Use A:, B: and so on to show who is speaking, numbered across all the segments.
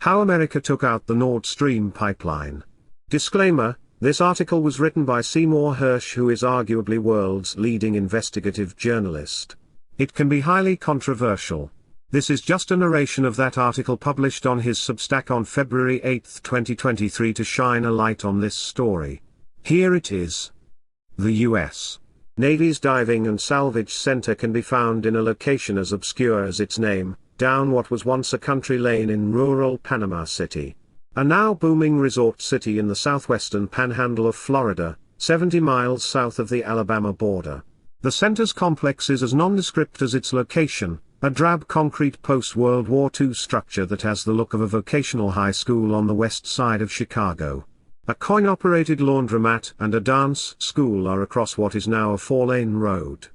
A: How America Took Out the Nord Stream Pipeline. Disclaimer: this article was written by Seymour Hersh, who is arguably world's leading investigative journalist. It can be highly controversial. This is just a narration of that article published on his Substack on February 8, 2023 to shine a light on this story. Here it is. The U.S. Navy's Diving and Salvage Center can be found in a location as obscure as its name, down what was once a country lane in rural Panama City. A now booming resort city in the southwestern panhandle of Florida, 70 miles south of the Alabama border. The center's complex is as nondescript as its location, a drab concrete post-World War II structure that has the look of a vocational high school on the west side of Chicago. A coin-operated laundromat and a dance school are across what is now a 4-lane road.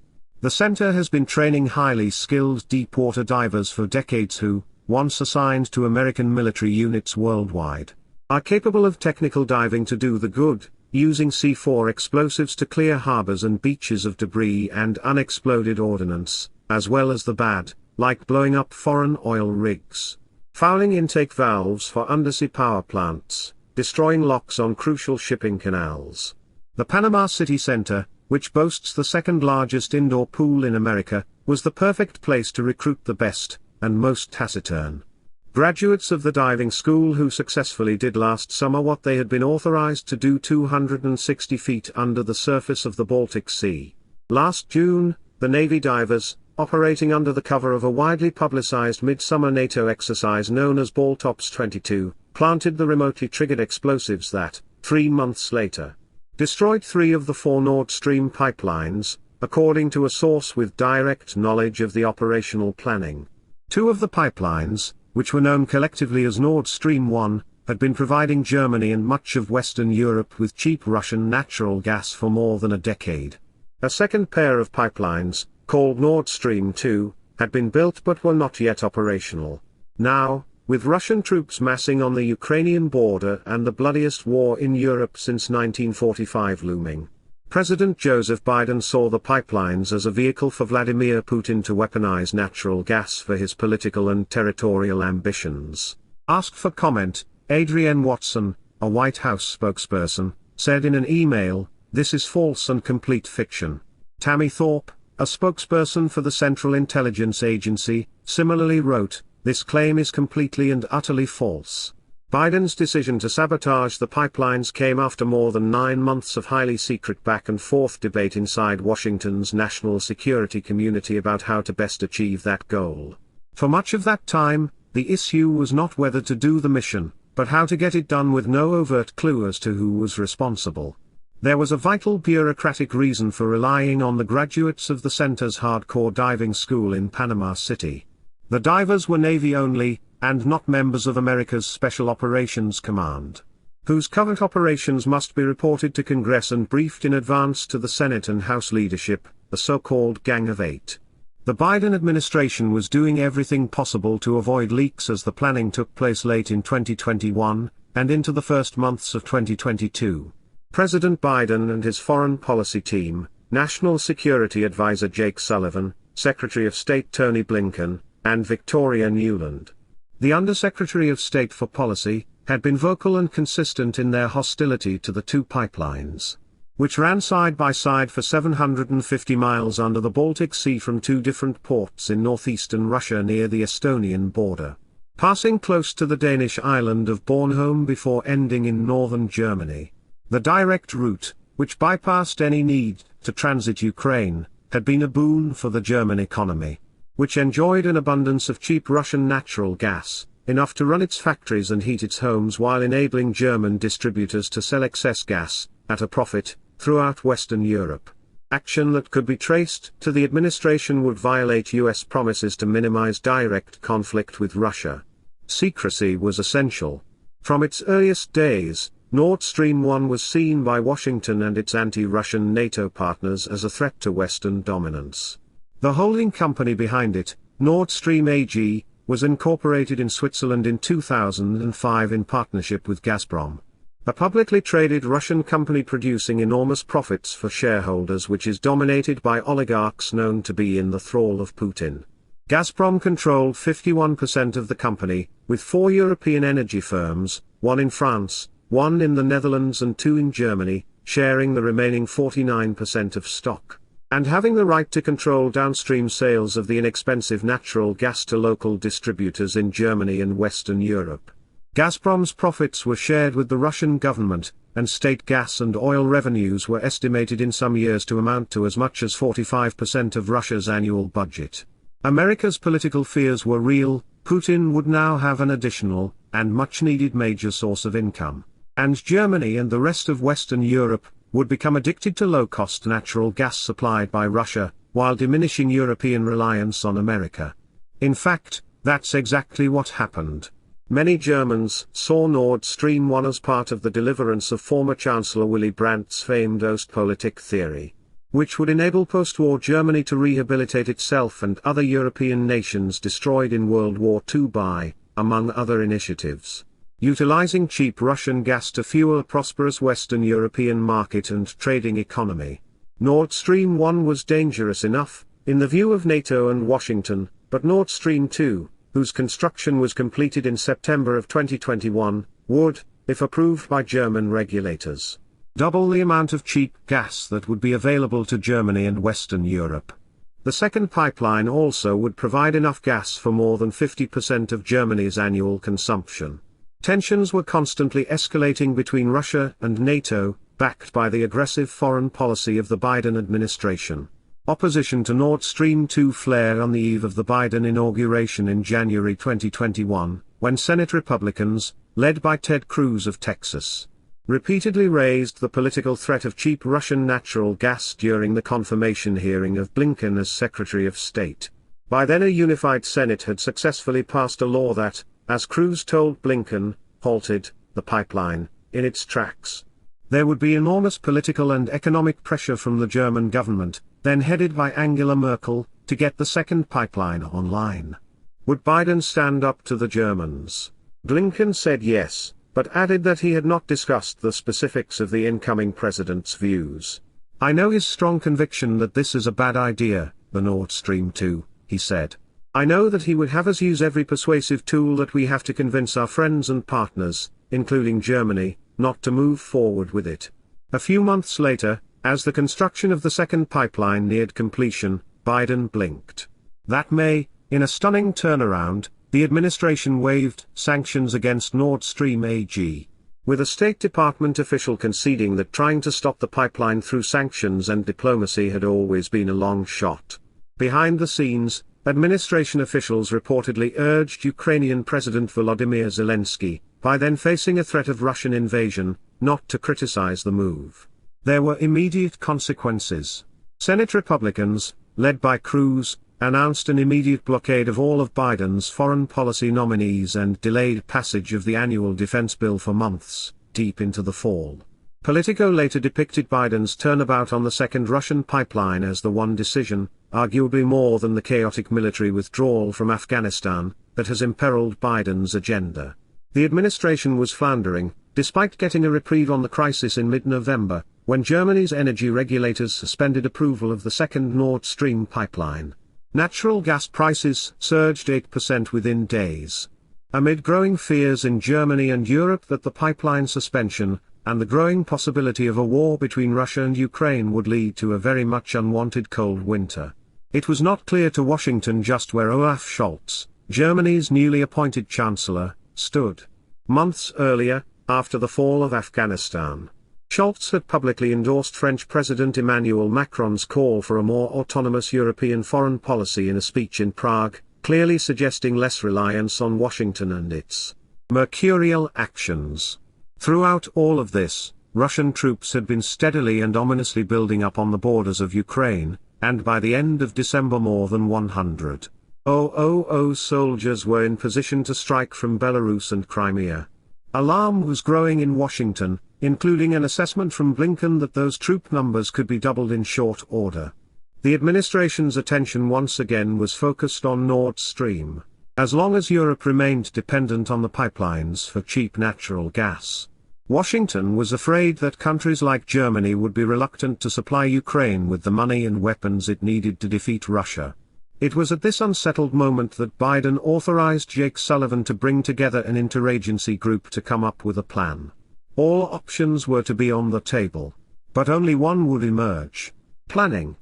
A: The center has been training highly skilled deep-water divers for decades who, once assigned to American military units worldwide, are capable of technical diving to do the good, using C4 explosives to clear harbors and beaches of debris and unexploded ordnance, as well as the bad, like blowing up foreign oil rigs, fouling intake valves for undersea power plants, destroying locks on crucial shipping canals. The Panama City Center, which boasts the second-largest indoor pool in America, was the perfect place to recruit the best, and most taciturn graduates of the diving school who successfully did last summer what they had been authorized to do 260 feet under the surface of the Baltic Sea. Last June, the Navy divers, operating under the cover of a widely publicized midsummer NATO exercise known as Baltops 22, planted the remotely triggered explosives that, 3 months later, destroyed 3 of the 4 Nord Stream pipelines, according to a source with direct knowledge of the operational planning. 2 of the pipelines, which were known collectively as Nord Stream 1, had been providing Germany and much of Western Europe with cheap Russian natural gas for more than a decade. A second pair of pipelines, called Nord Stream 2, had been built but were not yet operational. Now, with Russian troops massing on the Ukrainian border and the bloodiest war in Europe since 1945 looming, President Joseph Biden saw the pipelines as a vehicle for Vladimir Putin to weaponize natural gas for his political and territorial ambitions. Asked for comment, Adrienne Watson, a White House spokesperson, said in an email, "This is false and complete fiction." Tammy Thorpe, a spokesperson for the Central Intelligence Agency, similarly wrote, "This claim is completely and utterly false." Biden's decision to sabotage the pipelines came after more than 9 months of highly secret back-and-forth debate inside Washington's national security community about how to best achieve that goal. For much of that time, the issue was not whether to do the mission, but how to get it done with no overt clue as to who was responsible. There was a vital bureaucratic reason for relying on the graduates of the center's hardcore diving school in Panama City. The divers were Navy only, and not members of America's Special Operations Command, whose covert operations must be reported to Congress and briefed in advance to the Senate and House leadership, the so-called Gang of Eight. The Biden administration was doing everything possible to avoid leaks as the planning took place late in 2021, and into the first months of 2022. President Biden and his foreign policy team, National Security Advisor Jake Sullivan, Secretary of State Tony Blinken, and Victoria Nuland, the Undersecretary of State for Policy, had been vocal and consistent in their hostility to the 2 pipelines, which ran side by side for 750 miles under the Baltic Sea from 2 different ports in northeastern Russia near the Estonian border, passing close to the Danish island of Bornholm before ending in northern Germany. The direct route, which bypassed any need to transit Ukraine, had been a boon for the German economy, which enjoyed an abundance of cheap Russian natural gas, enough to run its factories and heat its homes while enabling German distributors to sell excess gas, at a profit, throughout Western Europe. Action that could be traced to the administration would violate U.S. promises to minimize direct conflict with Russia. Secrecy was essential. From its earliest days, Nord Stream 1 was seen by Washington and its anti-Russian NATO partners as a threat to Western dominance. The holding company behind it, Nord Stream AG, was incorporated in Switzerland in 2005 in partnership with Gazprom, a publicly traded Russian company producing enormous profits for shareholders, which is dominated by oligarchs known to be in the thrall of Putin. Gazprom controlled 51% of the company, with 4 European energy firms, 1 in France, 1 in the Netherlands and 2 in Germany, sharing the remaining 49% of stock, and having the right to control downstream sales of the inexpensive natural gas to local distributors in Germany and Western Europe. Gazprom's profits were shared with the Russian government, and state gas and oil revenues were estimated in some years to amount to as much as 45% of Russia's annual budget. America's political fears were real. Putin would now have an additional, and much-needed major source of income, and Germany and the rest of Western Europe would become addicted to low-cost natural gas supplied by Russia, while diminishing European reliance on America. In fact, that's exactly what happened. Many Germans saw Nord Stream 1 as part of the deliverance of former Chancellor Willy Brandt's famed Ostpolitik theory, which would enable post-war Germany to rehabilitate itself and other European nations destroyed in World War II by, among other initiatives, utilizing cheap Russian gas to fuel a prosperous Western European market and trading economy. Nord Stream 1 was dangerous enough, in the view of NATO and Washington, but Nord Stream 2, whose construction was completed in September of 2021, would, if approved by German regulators, double the amount of cheap gas that would be available to Germany and Western Europe. The second pipeline also would provide enough gas for more than 50% of Germany's annual consumption. Tensions were constantly escalating between Russia and NATO, backed by the aggressive foreign policy of the Biden administration. Opposition to Nord Stream 2 flared on the eve of the Biden inauguration in January 2021, when Senate Republicans, led by Ted Cruz of Texas, repeatedly raised the political threat of cheap Russian natural gas during the confirmation hearing of Blinken as Secretary of State. By then a unified Senate had successfully passed a law that, as Cruz told Blinken, halted the pipeline in its tracks. There would be enormous political and economic pressure from the German government, then headed by Angela Merkel, to get the second pipeline online. Would Biden stand up to the Germans? Blinken said yes, but added that he had not discussed the specifics of the incoming president's views. "I know his strong conviction that this is a bad idea, the Nord Stream 2, he said. "I know that he would have us use every persuasive tool that we have to convince our friends and partners, including Germany, not to move forward with it." A few months later, as the construction of the second pipeline neared completion, Biden blinked. That May, in a stunning turnaround, the administration waived sanctions against Nord Stream AG, with a State Department official conceding that trying to stop the pipeline through sanctions and diplomacy had always been a long shot. Behind the scenes, administration officials reportedly urged Ukrainian President Volodymyr Zelensky, by then facing a threat of Russian invasion, not to criticize the move. There were immediate consequences. Senate Republicans, led by Cruz, announced an immediate blockade of all of Biden's foreign policy nominees and delayed passage of the annual defense bill for months, deep into the fall. Politico later depicted Biden's turnabout on the second Russian pipeline as the one decision, arguably more than the chaotic military withdrawal from Afghanistan, that has imperiled Biden's agenda. The administration was floundering, despite getting a reprieve on the crisis in mid-November, when Germany's energy regulators suspended approval of the second Nord Stream pipeline. Natural gas prices surged 8% within days. Amid growing fears in Germany and Europe that the pipeline suspension, and the growing possibility of a war between Russia and Ukraine would lead to a very much unwanted cold winter, it was not clear to Washington just where Olaf Scholz, Germany's newly appointed chancellor, stood. Months earlier, after the fall of Afghanistan, Scholz had publicly endorsed French President Emmanuel Macron's call for a more autonomous European foreign policy in a speech in Prague, clearly suggesting less reliance on Washington and its mercurial actions. Throughout all of this, Russian troops had been steadily and ominously building up on the borders of Ukraine, and by the end of December more than 100,000 soldiers were in position to strike from Belarus and Crimea. Alarm was growing in Washington, including an assessment from Blinken that those troop numbers could be doubled in short order. The administration's attention once again was focused on Nord Stream. As long as Europe remained dependent on the pipelines for cheap natural gas, Washington was afraid that countries like Germany would be reluctant to supply Ukraine with the money and weapons it needed to defeat Russia. It was at this unsettled moment that Biden authorized Jake Sullivan to bring together an interagency group to come up with a plan. All options were to be on the table. But only one would emerge: planning.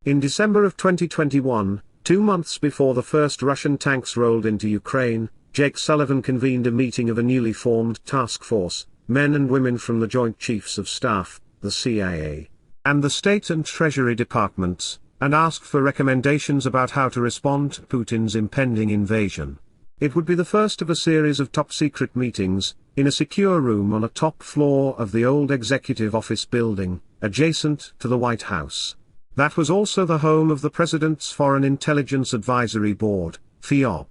A: In December of 2021, 2 months before the first Russian tanks rolled into Ukraine, Jake Sullivan convened a meeting of a newly formed task force, men and women from the Joint Chiefs of Staff, the CIA, and the State and Treasury Departments, and asked for recommendations about how to respond to Putin's impending invasion. It would be the first of a series of top-secret meetings, in a secure room on a top floor of the old executive office building, adjacent to the White House. That was also the home of the President's Foreign Intelligence Advisory Board, FIOB.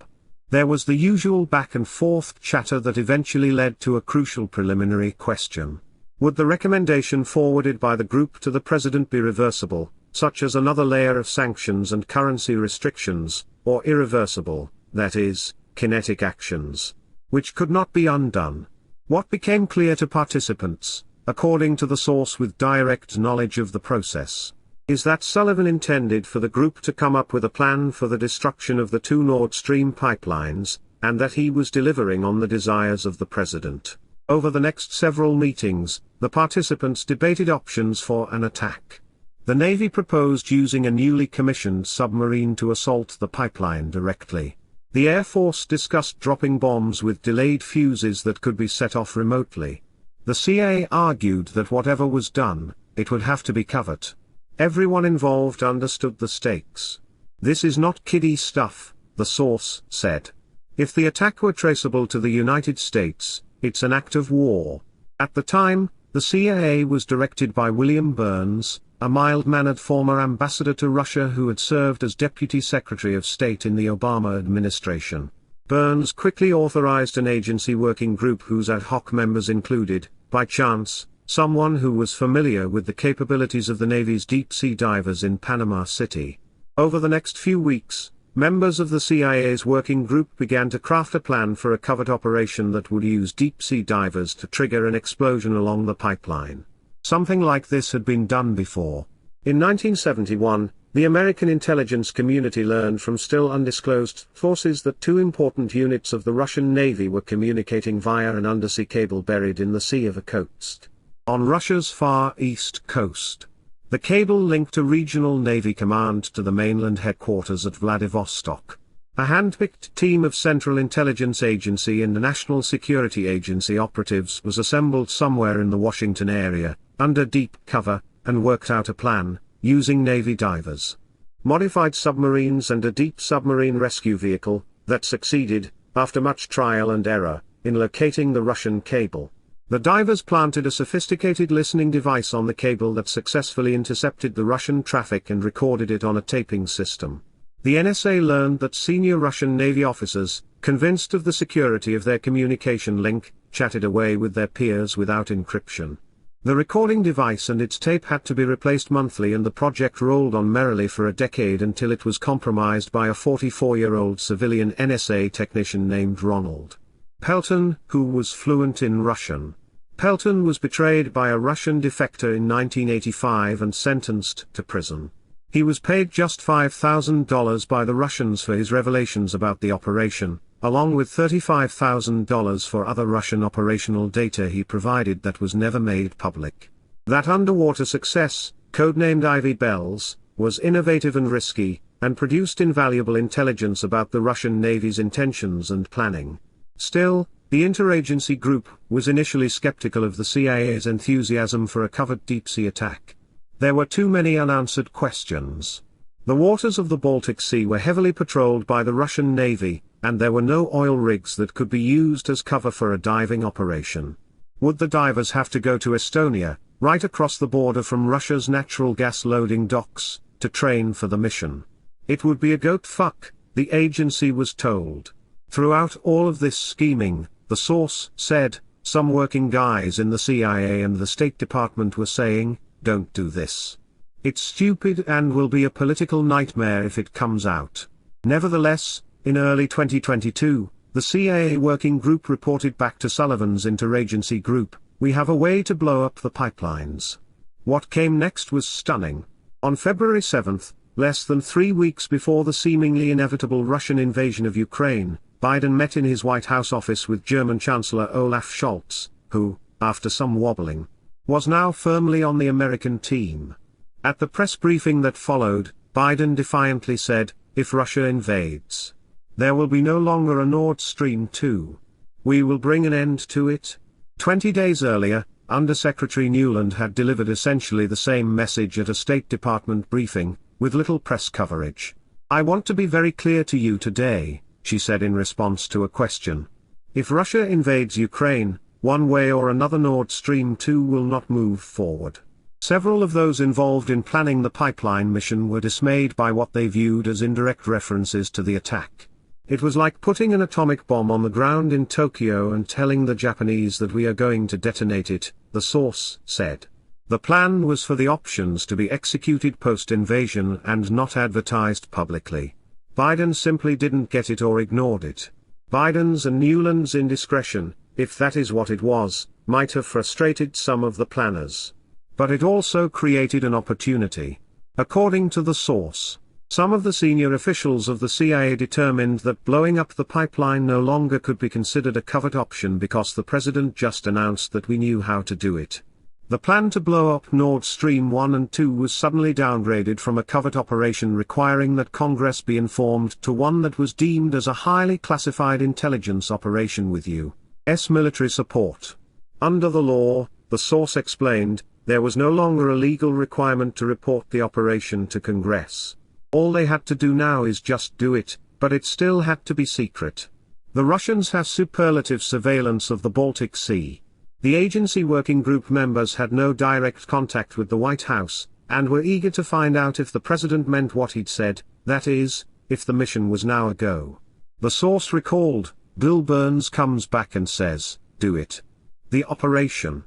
A: There was the usual back-and-forth chatter that eventually led to a crucial preliminary question. Would the recommendation forwarded by the group to the President be reversible, such as another layer of sanctions and currency restrictions, or irreversible, that is, kinetic actions, which could not be undone? What became clear to participants, according to the source with direct knowledge of the process, is that Sullivan intended for the group to come up with a plan for the destruction of the 2 Nord Stream pipelines, and that he was delivering on the desires of the President. Over the next several meetings, the participants debated options for an attack. The Navy proposed using a newly commissioned submarine to assault the pipeline directly. The Air Force discussed dropping bombs with delayed fuses that could be set off remotely. The CIA argued that whatever was done, it would have to be covert. Everyone involved understood the stakes. This is not kiddie stuff, the source said. If the attack were traceable to the United States, it's an act of war. At the time, the CIA was directed by William Burns, a mild-mannered former ambassador to Russia who had served as Deputy Secretary of State in the Obama administration. Burns quickly authorized an agency working group whose ad hoc members included, by chance, someone who was familiar with the capabilities of the Navy's deep-sea divers in Panama City. Over the next few weeks, members of the CIA's working group began to craft a plan for a covert operation that would use deep-sea divers to trigger an explosion along the pipeline. Something like this had been done before. In 1971, the American intelligence community learned from still undisclosed sources that 2 important units of the Russian Navy were communicating via an undersea cable buried in the sea of Okhotsk, on Russia's far east coast. The cable linked a regional Navy command to the mainland headquarters at Vladivostok. A hand-picked team of Central Intelligence Agency and National Security Agency operatives was assembled somewhere in the Washington area, under deep cover, and worked out a plan, using Navy divers, modified submarines and a deep submarine rescue vehicle, that succeeded, after much trial and error, in locating the Russian cable. The divers planted a sophisticated listening device on the cable that successfully intercepted the Russian traffic and recorded it on a taping system. The NSA learned that senior Russian Navy officers, convinced of the security of their communication link, chatted away with their peers without encryption. The recording device and its tape had to be replaced monthly, and the project rolled on merrily for a decade until it was compromised by a 44-year-old civilian NSA technician named Ronald Pelton, who was fluent in Russian. Pelton was betrayed by a Russian defector in 1985 and sentenced to prison. He was paid just $5,000 by the Russians for his revelations about the operation, along with $35,000 for other Russian operational data he provided that was never made public. That underwater success, codenamed Ivy Bells, was innovative and risky, and produced invaluable intelligence about the Russian Navy's intentions and planning. Still, the interagency group was initially skeptical of the CIA's enthusiasm for a covert deep-sea attack. There were too many unanswered questions. The waters of the Baltic Sea were heavily patrolled by the Russian Navy, and there were no oil rigs that could be used as cover for a diving operation. Would the divers have to go to Estonia, right across the border from Russia's natural gas loading docks, to train for the mission? It would be a goat fuck, the agency was told. Throughout all of this scheming, the source said, some working guys in the CIA and the State Department were saying, "Don't do this. It's stupid and will be a political nightmare if it comes out." Nevertheless, in early 2022, the CIA working group reported back to Sullivan's interagency group, "We have a way to blow up the pipelines." What came next was stunning. On February 7, less than 3 weeks before the seemingly inevitable Russian invasion of Ukraine, Biden met in his White House office with German Chancellor Olaf Scholz, who, after some wobbling, was now firmly on the American team. At the press briefing that followed, Biden defiantly said, "If Russia invades, there will be no longer a Nord Stream 2. We will bring an end to it." 20 days earlier, Undersecretary Nuland had delivered essentially the same message at a State Department briefing, with little press coverage. "I want to be very clear to you today," she said in response to a question. "If Russia invades Ukraine, one way or another Nord Stream 2 will not move forward." Several of those involved in planning the pipeline mission were dismayed by what they viewed as indirect references to the attack. It was like putting an atomic bomb on the ground in Tokyo and telling the Japanese that we are going to detonate it, the source said. The plan was for the options to be executed post-invasion and not advertised publicly. Biden simply didn't get it or ignored it. Biden's and Nuland's indiscretion, if that is what it was, might have frustrated some of the planners. But it also created an opportunity. According to the source, some of the senior officials of the CIA determined that blowing up the pipeline no longer could be considered a covert option because the president just announced that we knew how to do it. The plan to blow up Nord Stream 1 and 2 was suddenly downgraded from a covert operation requiring that Congress be informed to one that was deemed as a highly classified intelligence operation with U.S. military support. Under the law, the source explained, there was no longer a legal requirement to report the operation to Congress. All they had to do now is just do it, but it still had to be secret. The Russians have superlative surveillance of the Baltic Sea. The agency working group members had no direct contact with the White House, and were eager to find out if the president meant what he'd said, that is, if the mission was now a go. The source recalled, Bill Burns comes back and says, "Do it." The operation.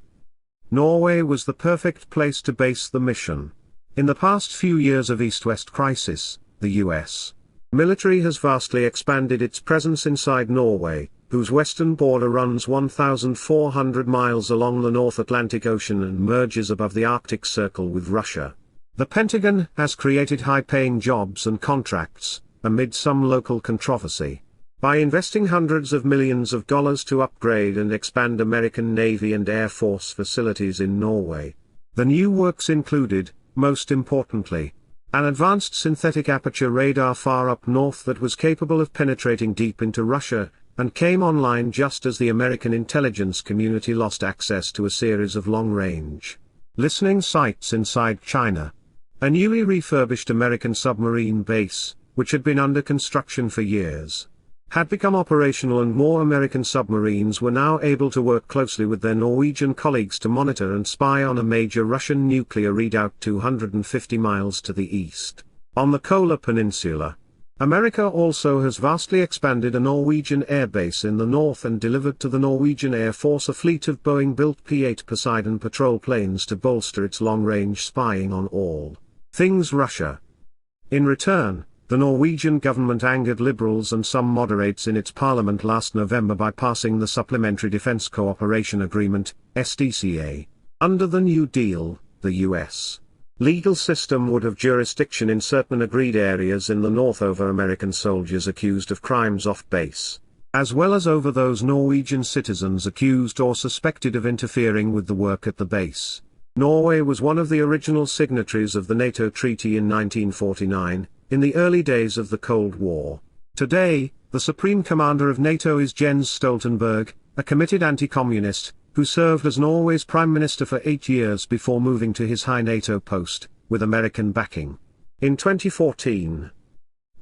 A: Norway was the perfect place to base the mission. In the past few years of East-West crisis, the U.S. military has vastly expanded its presence inside Norway, whose western border runs 1,400 miles along the North Atlantic Ocean and merges above the Arctic Circle with Russia. The Pentagon has created high-paying jobs and contracts, amid some local controversy, by investing hundreds of millions of dollars to upgrade and expand American Navy and Air Force facilities in Norway. The new works included, most importantly, an advanced synthetic aperture radar far up north that was capable of penetrating deep into Russia, and came online just as the American intelligence community lost access to a series of long-range listening sites inside China. A newly refurbished American submarine base, which had been under construction for years, had become operational, and more American submarines were now able to work closely with their Norwegian colleagues to monitor and spy on a major Russian nuclear redoubt 250 miles to the east, on the Kola Peninsula. America also has vastly expanded a Norwegian air base in the north and delivered to the Norwegian Air Force a fleet of Boeing-built P-8 Poseidon patrol planes to bolster its long-range spying on all things Russia. In return, the Norwegian government angered liberals and some moderates in its parliament last November by passing the Supplementary Defense Cooperation Agreement, SDCA. Under the New Deal, the U.S. legal system would have jurisdiction in certain agreed areas in the north over American soldiers accused of crimes off base, as well as over those Norwegian citizens accused or suspected of interfering with the work at the base. Norway was one of the original signatories of the NATO treaty in 1949, in the early days of the Cold War. Today, the Supreme Commander of NATO is Jens Stoltenberg, a committed anti-communist, who served as Norway's Prime Minister for 8 years before moving to his high NATO post, with American backing. In 2014,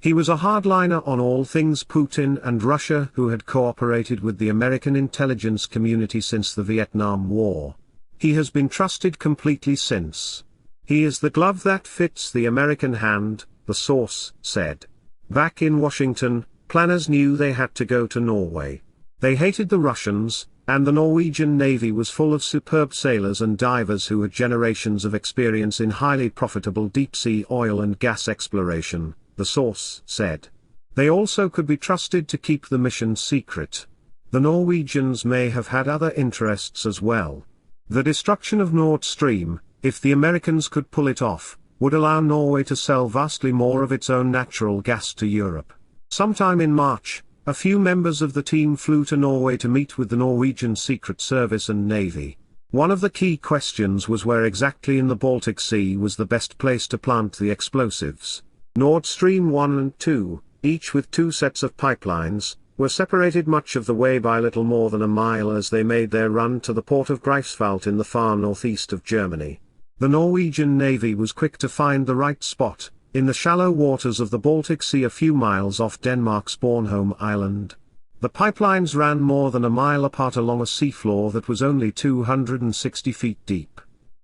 A: he was a hardliner on all things Putin and Russia, who had cooperated with the American intelligence community since the Vietnam War. He has been trusted completely since. He is the glove that fits the American hand, the source said. Back in Washington, planners knew they had to go to Norway. They hated the Russians, and the Norwegian Navy was full of superb sailors and divers who had generations of experience in highly profitable deep-sea oil and gas exploration, the source said. They also could be trusted to keep the mission secret. The Norwegians may have had other interests as well. The destruction of Nord Stream, if the Americans could pull it off, would allow Norway to sell vastly more of its own natural gas to Europe. Sometime in March, a few members of the team flew to Norway to meet with the Norwegian Secret Service and Navy. One of the key questions was where exactly in the Baltic Sea was the best place to plant the explosives. Nord Stream 1 and 2, each with two sets of pipelines, were separated much of the way by little more than a mile as they made their run to the port of Greifswald in the far northeast of Germany. The Norwegian Navy was quick to find the right spot, in the shallow waters of the Baltic Sea a few miles off Denmark's Bornholm Island. The pipelines ran more than a mile apart along a seafloor that was only 260 feet deep.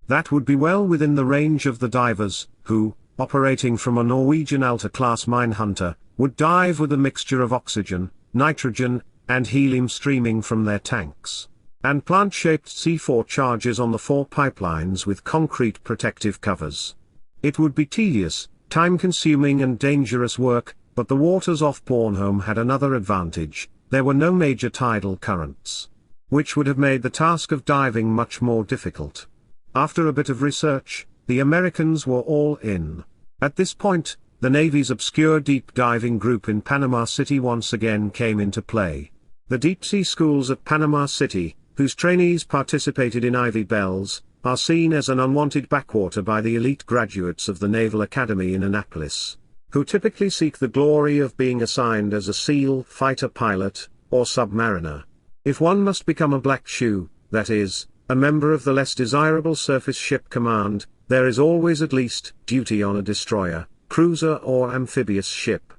A: That would be well within the range of the divers, who, operating from a Norwegian Alta-class minehunter, would dive with a mixture of oxygen, nitrogen, and helium streaming from their tanks, and plant-shaped C4 charges on the four pipelines with concrete protective covers. It would be tedious, time-consuming and dangerous work, but the waters off Bornholm had another advantage: there were no major tidal currents, which would have made the task of diving much more difficult. After a bit of research, the Americans were all in. At this point, the Navy's obscure deep diving group in Panama City once again came into play. The deep-sea schools at Panama City, whose trainees participated in Ivy Bells, are seen as an unwanted backwater by the elite graduates of the Naval Academy in Annapolis, who typically seek the glory of being assigned as a SEAL fighter pilot, or submariner. If one must become a black shoe, that is, a member of the less desirable surface ship command, there is always at least duty on a destroyer, cruiser or amphibious ship.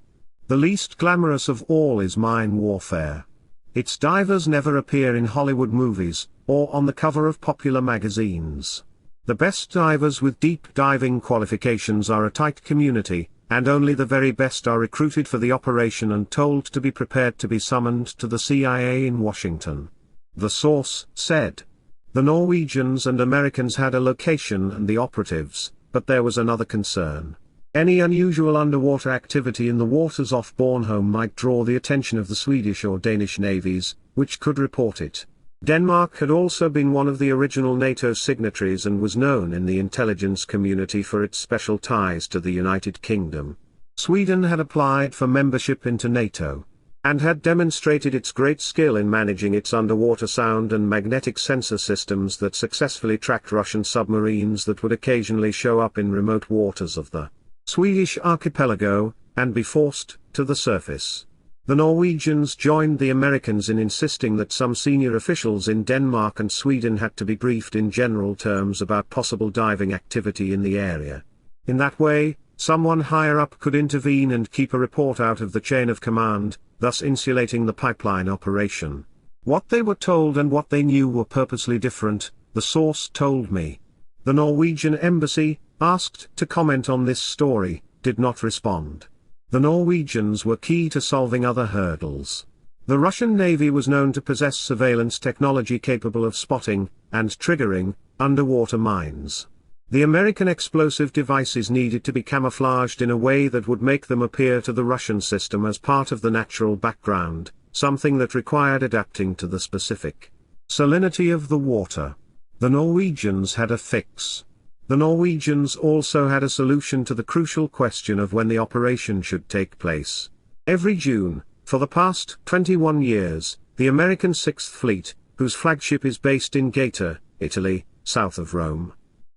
A: The least glamorous of all is mine warfare. Its divers never appear in Hollywood movies, or on the cover of popular magazines. The best divers with deep diving qualifications are a tight community, and only the very best are recruited for the operation and told to be prepared to be summoned to the CIA in Washington. The source said. The Norwegians and Americans had a location and the operatives, but there was another concern. Any unusual underwater activity in the waters off Bornholm might draw the attention of the Swedish or Danish navies, which could report it. Denmark had also been one of the original NATO signatories and was known in the intelligence community for its special ties to the United Kingdom. Sweden had applied for membership into NATO, and had demonstrated its great skill in managing its underwater sound and magnetic sensor systems that successfully tracked Russian submarines that would occasionally show up in remote waters of the Swedish archipelago, and be forced to the surface. The Norwegians joined the Americans in insisting that some senior officials in Denmark and Sweden had to be briefed in general terms about possible diving activity in the area. In that way, someone higher up could intervene and keep a report out of the chain of command, thus insulating the pipeline operation. What they were told and what they knew were purposely different, the source told me. The Norwegian embassy, asked to comment on this story, did not respond. The Norwegians were key to solving other hurdles. The Russian Navy was known to possess surveillance technology capable of spotting, and triggering, underwater mines. The American explosive devices needed to be camouflaged in a way that would make them appear to the Russian system as part of the natural background, something that required adapting to the specific salinity of the water. The Norwegians had a fix. The Norwegians also had a solution to the crucial question of when the operation should take place. Every June, for the past 21 years, the American Sixth Fleet, whose flagship is based in Gaeta, Italy, south of Rome,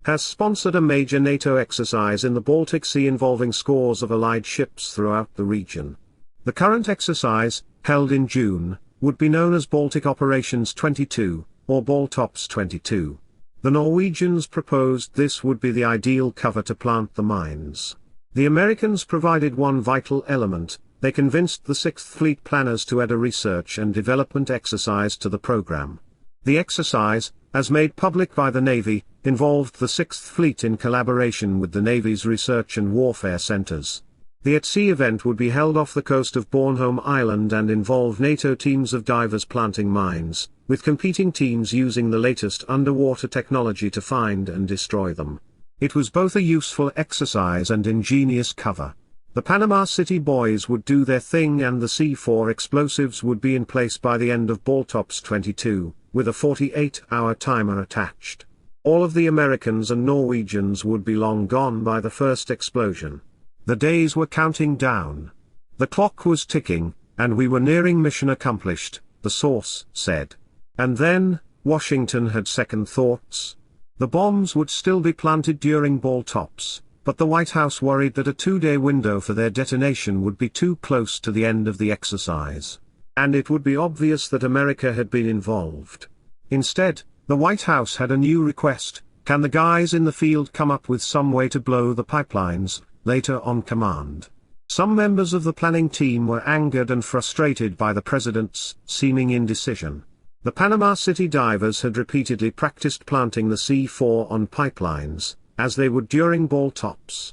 A: has sponsored a major NATO exercise in the Baltic Sea involving scores of allied ships throughout the region. The current exercise, held in June, would be known as Baltic Operations 22, or Baltops 22. The Norwegians proposed this would be the ideal cover to plant the mines. The Americans provided one vital element: they convinced the Sixth Fleet planners to add a research and development exercise to the program. The exercise, as made public by the Navy, involved the Sixth Fleet in collaboration with the Navy's research and warfare centers. The at-sea event would be held off the coast of Bornholm Island and involve NATO teams of divers planting mines, with competing teams using the latest underwater technology to find and destroy them. It was both a useful exercise and ingenious cover. The Panama City boys would do their thing and the C4 explosives would be in place by the end of Baltops 22, with a 48-hour timer attached. All of the Americans and Norwegians would be long gone by the first explosion. The days were counting down. The clock was ticking, and we were nearing mission accomplished, the source said. And then, Washington had second thoughts. The bombs would still be planted during ball tops, but the White House worried that a 2-day window for their detonation would be too close to the end of the exercise. And it would be obvious that America had been involved. Instead, the White House had a new request: can the guys in the field come up with some way to blow the pipelines, later on command. Some members of the planning team were angered and frustrated by the president's seeming indecision. The Panama City divers had repeatedly practiced planting the C4 on pipelines, as they would during ball tops.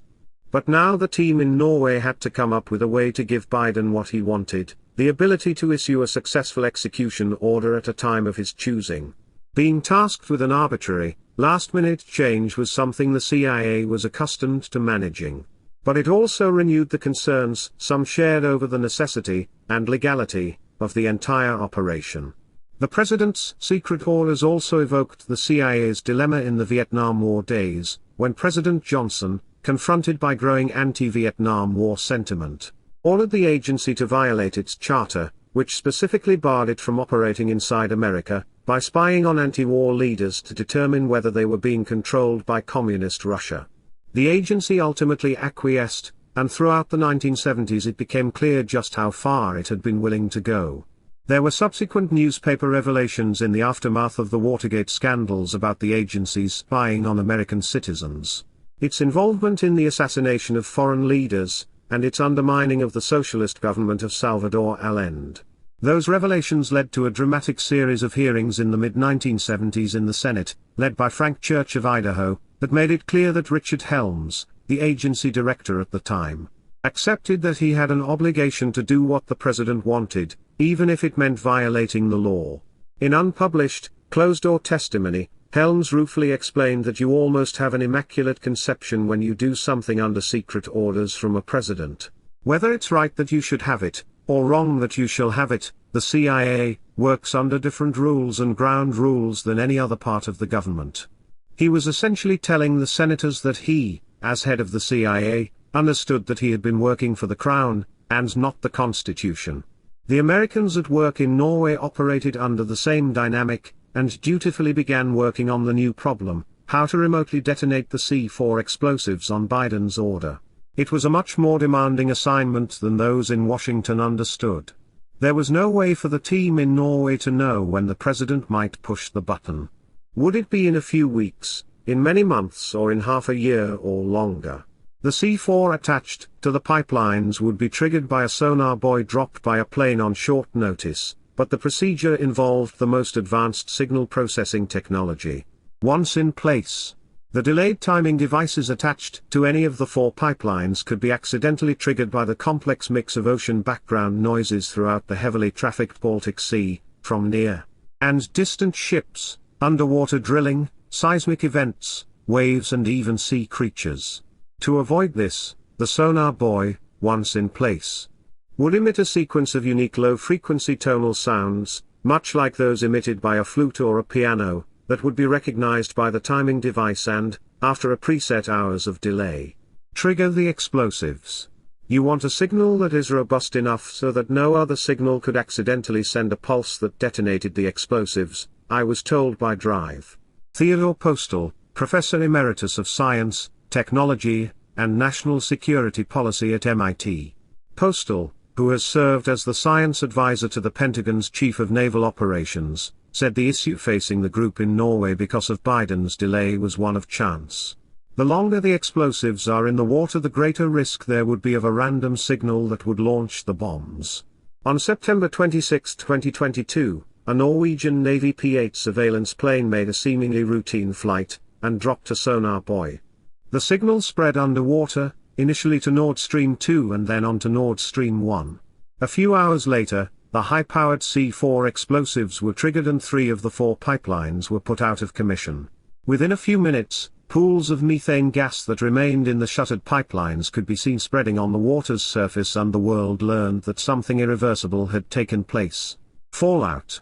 A: But now the team in Norway had to come up with a way to give Biden what he wanted: the ability to issue a successful execution order at a time of his choosing. Being tasked with an arbitrary, last-minute change was something the CIA was accustomed to managing. But it also renewed the concerns some shared over the necessity, and legality, of the entire operation. The president's secret orders also evoked the CIA's dilemma in the Vietnam War days, when President Johnson, confronted by growing anti-Vietnam War sentiment, ordered the agency to violate its charter, which specifically barred it from operating inside America, by spying on anti-war leaders to determine whether they were being controlled by communist Russia. The agency ultimately acquiesced, and throughout the 1970s it became clear just how far it had been willing to go. There were subsequent newspaper revelations in the aftermath of the Watergate scandals about the agency's spying on American citizens, its involvement in the assassination of foreign leaders, and its undermining of the socialist government of Salvador Allende. Those revelations led to a dramatic series of hearings in the mid-1970s in the Senate, led by Frank Church of Idaho, that made it clear that Richard Helms, the agency director at the time, accepted that he had an obligation to do what the president wanted, even if it meant violating the law. In unpublished, closed-door testimony, Helms ruefully explained that you almost have an immaculate conception when you do something under secret orders from a president. Whether it's right that you should have it, or wrong that you shall have it, the CIA works under different rules and ground rules than any other part of the government. He was essentially telling the senators that he, as head of the CIA, understood that he had been working for the Crown, and not the Constitution. The Americans at work in Norway operated under the same dynamic, and dutifully began working on the new problem: how to remotely detonate the C4 explosives on Biden's order. It was a much more demanding assignment than those in Washington understood. There was no way for the team in Norway to know when the president might push the button. Would it be in a few weeks, in many months, or in half a year or longer? The C4 attached to the pipelines would be triggered by a sonar buoy dropped by a plane on short notice, but the procedure involved the most advanced signal processing technology. Once in place, the delayed timing devices attached to any of the 4 pipelines could be accidentally triggered by the complex mix of ocean background noises throughout the heavily trafficked Baltic Sea, from near and distant ships, underwater drilling, seismic events, waves, and even sea creatures. To avoid this, the sonar buoy, once in place, would emit a sequence of unique low-frequency tonal sounds, much like those emitted by a flute or a piano, that would be recognized by the timing device and, after a preset hours of delay, trigger the explosives. You want a signal that is robust enough so that no other signal could accidentally send a pulse that detonated the explosives, I was told by Drive. Theodore Postal, Professor Emeritus of Science, Technology, and National Security Policy at MIT. Postal, who has served as the science advisor to the Pentagon's Chief of Naval Operations, said the issue facing the group in Norway because of Biden's delay was one of chance. The longer the explosives are in the water, the greater risk there would be of a random signal that would launch the bombs. On September 26, 2022, a Norwegian Navy P-8 surveillance plane made a seemingly routine flight, and dropped a sonar buoy. The signal spread underwater, initially to Nord Stream 2 and then on to Nord Stream 1. A few hours later, the high-powered C4 explosives were triggered and 3 of the 4 pipelines were put out of commission. Within a few minutes, pools of methane gas that remained in the shuttered pipelines could be seen spreading on the water's surface, and the world learned that something irreversible had taken place. Fallout.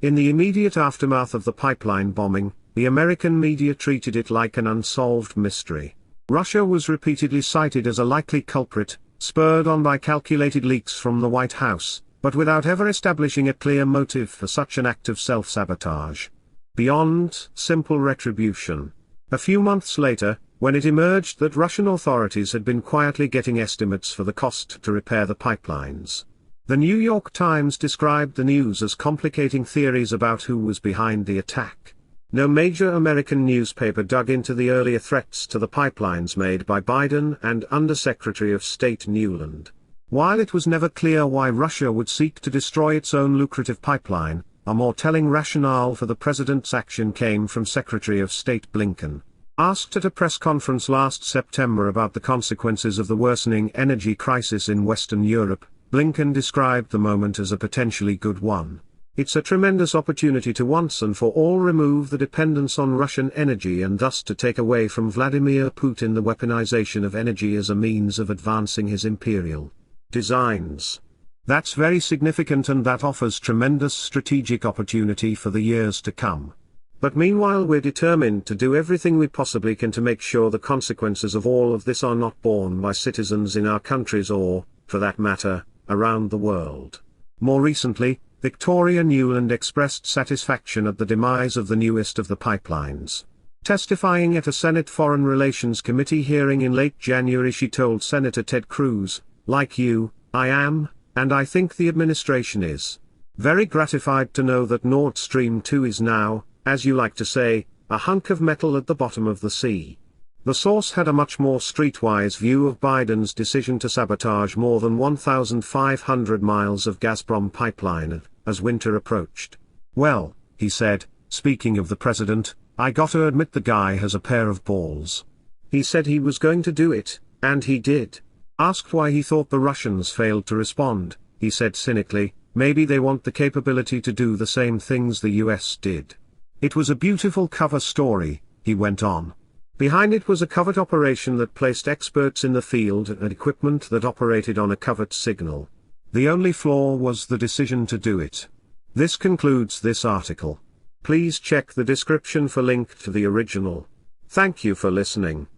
A: In the immediate aftermath of the pipeline bombing, the American media treated it like an unsolved mystery. Russia was repeatedly cited as a likely culprit, spurred on by calculated leaks from the White House, but without ever establishing a clear motive for such an act of self-sabotage. Beyond simple retribution. A few months later, when it emerged that Russian authorities had been quietly getting estimates for the cost to repair the pipelines, the New York Times described the news as complicating theories about who was behind the attack. No major American newspaper dug into the earlier threats to the pipelines made by Biden and Undersecretary of State Nuland. While it was never clear why Russia would seek to destroy its own lucrative pipeline, a more telling rationale for the president's action came from Secretary of State Blinken. Asked at a press conference last September about the consequences of the worsening energy crisis in Western Europe, Blinken described the moment as a potentially good one. It's a tremendous opportunity to once and for all remove the dependence on Russian energy and thus to take away from Vladimir Putin the weaponization of energy as a means of advancing his imperial designs. That's very significant, and that offers tremendous strategic opportunity for the years to come. But meanwhile, we're determined to do everything we possibly can to make sure the consequences of all of this are not borne by citizens in our countries or, for that matter, around the world. More recently, Victoria Nuland expressed satisfaction at the demise of the newest of the pipelines. Testifying at a Senate Foreign Relations Committee hearing in late January, she told Senator Ted Cruz, "Like you, I am, and I think the administration is, very gratified to know that Nord Stream 2 is now, as you like to say, a hunk of metal at the bottom of the sea." The source had a much more streetwise view of Biden's decision to sabotage more than 1,500 miles of Gazprom pipeline as winter approached. "Well," he said, speaking of the president, "I gotta admit the guy has a pair of balls. He said he was going to do it, and he did." Asked why he thought the Russians failed to respond, he said cynically, "Maybe they want the capability to do the same things the US did." It was a beautiful cover story, he went on. Behind it was a covert operation that placed experts in the field and equipment that operated on a covert signal. The only flaw was the decision to do it. This concludes this article. Please check the description for link to the original. Thank you for listening.